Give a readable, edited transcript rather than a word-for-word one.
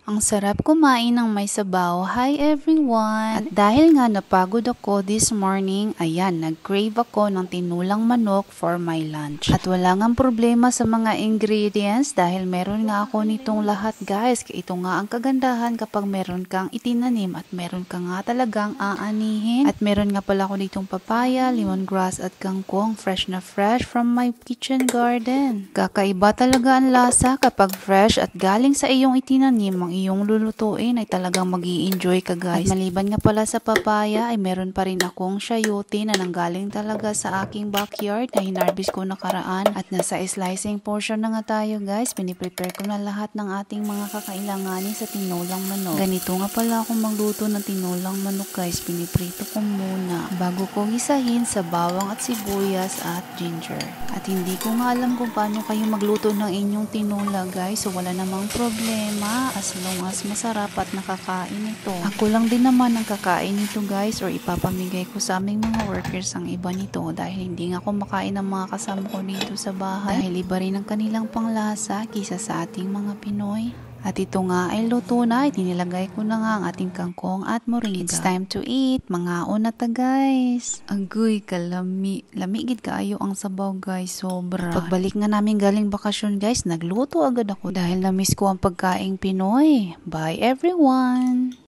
Ang sarap kumain ng may sabaw. Hi everyone! At dahil nga napagod ako this morning, ayan, nag-crave ako ng tinulang manok for my lunch. At wala nga problema sa mga ingredients dahil meron nga ako nitong lahat guys. Ito nga ang kagandahan kapag meron kang itinanim at meron ka nga talagang aanihin. At meron nga pala ako nitong papaya, lemongrass at kangkong fresh na fresh from my kitchen garden. Kakaiba talaga ang lasa kapag fresh at galing sa iyong itinanim ang iyong lulutuin ay talagang mag-i-enjoy ka guys. At maliban nga pala sa papaya ay meron pa rin akong shayote na nanggaling talaga sa aking backyard na hinarvest ko nakaraan. At nasa slicing portion na nga tayo guys. Piniprepare ko na lahat ng ating mga kakailanganin sa tinulang manok. Ganito nga pala akong magluto ng tinulang manok guys. Piniprito ko muna bago ko gisahin sa bawang at sibuyas at ginger. At hindi ko nga alam kung paano kayo magluto ng inyong tinula guys. So wala namang problema as long as masarap at nakakain ito. Ako lang din naman ang kakain nito guys or ipapamigay ko sa aming mga workers ang iba nito dahil hindi nga ako makain ng mga kasama ko dito sa bahay. Dahil iba rin ang kanilang panglasa kisa sa ating mga Pinoy. At ito nga ay luto na, itinilagay ko na nga ang ating kangkong at moringa. It's time to eat, mga una ta guys. Agoy, kalami. Lamigid kaayo ang sabaw guys, sobra. Pagbalik nga namin galing bakasyon guys, nagluto agad ako dahil na-miss ko ang pagkaing Pinoy. Bye everyone!